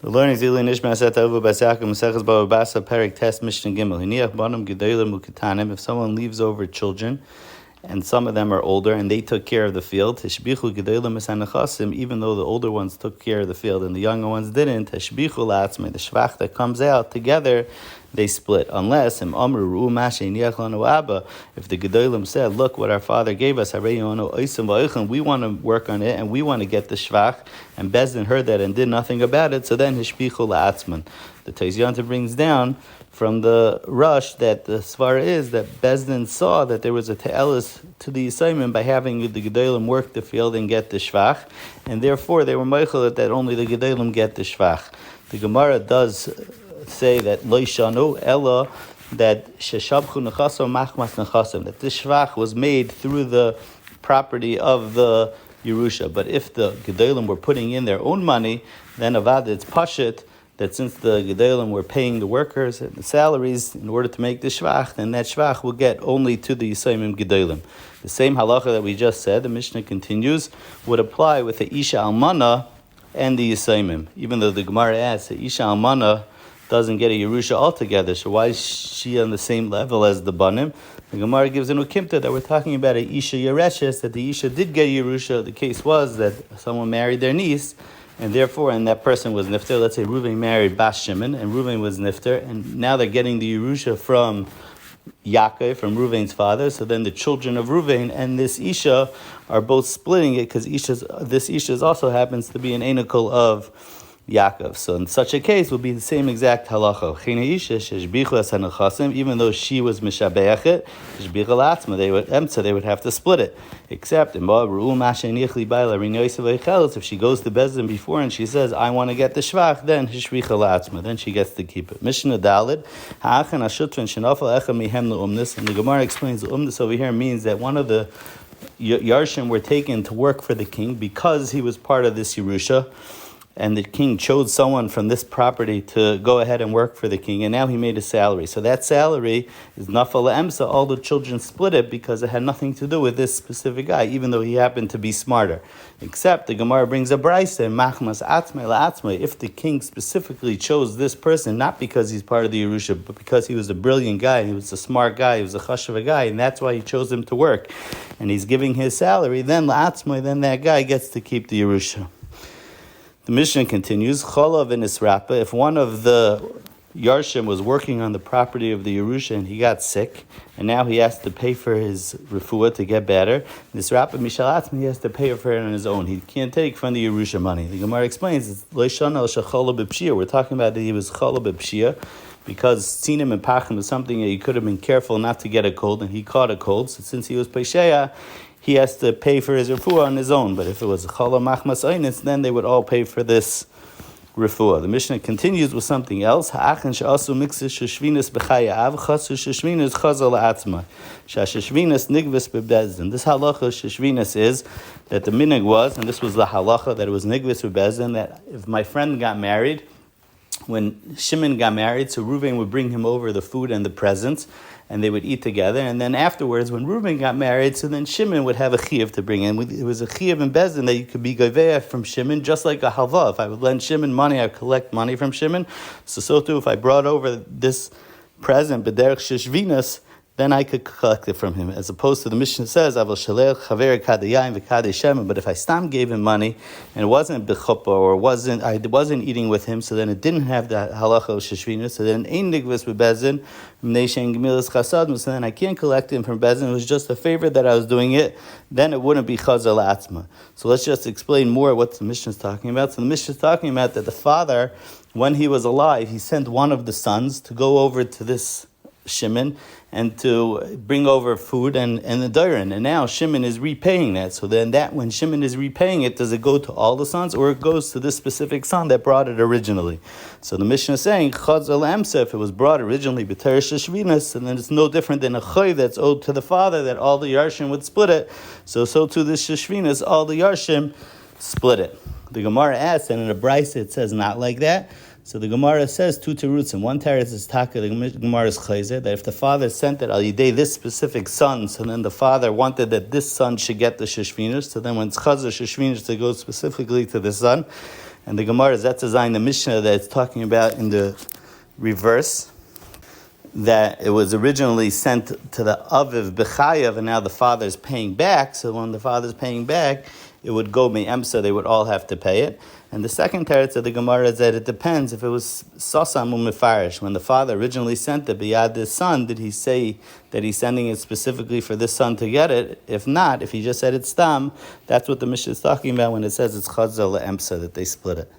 The learning is Nishmas Etta Ahuva Masechus Bava Basra Perik Test Mishna Gimel. Hiniach Banam Gedolim Uketanim. If someone leaves over children, and some of them are older, and they took care of the field, Teshbichu Gedolim Esanachasim. Even though the older ones took care of the field and the younger ones didn't, Teshbichu La'atzmei, the shvach that comes out together, they split. Unless if the Gedolim said, look what our father gave us, we want to work on it and we want to get the shvach, and Bezdin heard that and did nothing about it, so then hishbichu la'atzman. The Teizyanta brings down from the Rush that the svar is that Bezdin saw that there was a te'elis to the Yisayim by having the Gedolim work the field and get the shvach, and therefore they were meichel that only the Gedolim get the shvach. The Gemara does say that lo yishanu ella, that sheshabchu nechasim machmas nechasim, that this shvach was made through the property of the Yerusha. But if the Gedolim were putting in their own money, then avad it's pashit that since the Gedolim were paying the workers and the salaries in order to make the shvach, then that shvach will get only to the Yisayim Gedolim. The same halacha that we just said, the Mishnah continues, would apply with the Isha Almana and the Yisayim. Even though the Gemara asks, the Isha Almana doesn't get a Yerusha altogether, so why is she on the same level as the Banim? The Gemara gives an ukimta that we're talking about a Isha Yereshes, that the Isha did get a Yerusha. The case was that someone married their niece, and therefore, and that person was nifter. Let's say Reuven married Bas Shimon, and Reuven was nifter, and now they're getting the Yerusha from Yaakov, from Reuven's father. So then the children of Reuven and this Isha are both splitting it, because this Isha also happens to be an enokol of Yaakov. So in such a case, would be the same exact halacha. Even though she was mishabeachet, they would have to split it. Except if she goes to Bezdin before and she says, I want to get the shvach, then she gets to keep it. Mishnah Dalid, and the Gemara explains the umnus over here means that one of the Yarshim were taken to work for the king because he was part of this Yerusha, and the king chose someone from this property to go ahead and work for the king, and now he made a salary. So that salary is nafal emsa. All the children split it because it had nothing to do with this specific guy, even though he happened to be smarter. Except the Gemara brings a brayse, machmas atzmei la'atzmei. If the king specifically chose this person, not because he's part of the Yerusha, but because he was a brilliant guy, he was a smart guy, he was a chashuv guy, and that's why he chose him to work, and he's giving his salary, then la'atzmei, then that guy gets to keep the Yerusha. The Mishnah continues, Cholav in Israpa, if one of the Yarshim was working on the property of the Yerusha and he got sick, and now he has to pay for his refuah to get better, Nisrapa Mishalatmi, he has to pay for it on his own. He can't take from the Yerusha money. The Gemara explains, it's we're talking about that he was Chola b'pshia, because Tzinim and Pachim is something that he could have been careful not to get a cold, and he caught a cold, so since he was Pesheya, he has to pay for his refuah on his own. But if it was chala machmas einis, then they would all pay for this refuah. The Mishnah continues with something else. Ha'achan she'asu mixes sheshvinas b'chayav chasu sheshvinas chazal la'atzma. Sheshvinas nigvis bebezdin. This halacha sheshvinas is that the minig was, and this was the halacha that it was nigvis bebezdin, that if my friend got married, when Shimon got married, so Reuven would bring him over the food and the presents, and they would eat together. And then afterwards, when Reuven got married, so then Shimon would have a chiyuv to bring in. It was a chiyuv in Bezdin that you could be goveah from Shimon, just like a halva. If I would lend Shimon money, I would collect money from Shimon. So too, if I brought over this present, b'derech sheshvinas, then I could collect it from him. As opposed to the Mishnah says, I will shalech chaver kadayim v'kadei shemen. But if I stam gave him money and it wasn't b'chuppah or I wasn't eating with him, so then it didn't have the halacha of sheshvina. So then ein nigvus b'bezin mneishen gemilas chasad. So then I can't collect him from bezin. It was just a favor that I was doing it. Then it wouldn't be chazal atzma. So let's just explain more what the Mishnah is talking about. So the Mishnah is talking about that the father, when he was alive, he sent one of the sons to go over to this Shimon and to bring over food and the dairin, and now Shimon is repaying that. So then when Shimon is repaying it, does it go to all the sons, or it goes to this specific son that brought it originally? So the Mishnah is saying, Chazal Amsa, if it was brought originally b'teresh sheshvinas, and then it's no different than a choy that's owed to the father, that all the Yarshim would split it. So too this sheshvinas, all the Yarshim split it. The Gemara asks, and in a brayse it says not like that. So the Gemara says two terutzim, and one teretz is taka, the Gemara is chayzer, that if the father sent it al yidei this specific son, so then the father wanted that this son should get the sheshvinas, so then when it's chazar sheshvinas, it goes specifically to the son. And the Gemara is that's design the Mishnah that it's talking about in the reverse, that it was originally sent to the Aviv B'chayav, and now the father is paying back. So when the father is paying back, it would go me'emsa, they would all have to pay it. And the second teretz of the Gemara is that it depends if it was sasam umefarish. When the father originally sent it biyad his son, did he say that he's sending it specifically for this son to get it? If not, if he just said it's stam, that's what the Mishnah is talking about when it says it's chazal le'emsa, that they split it.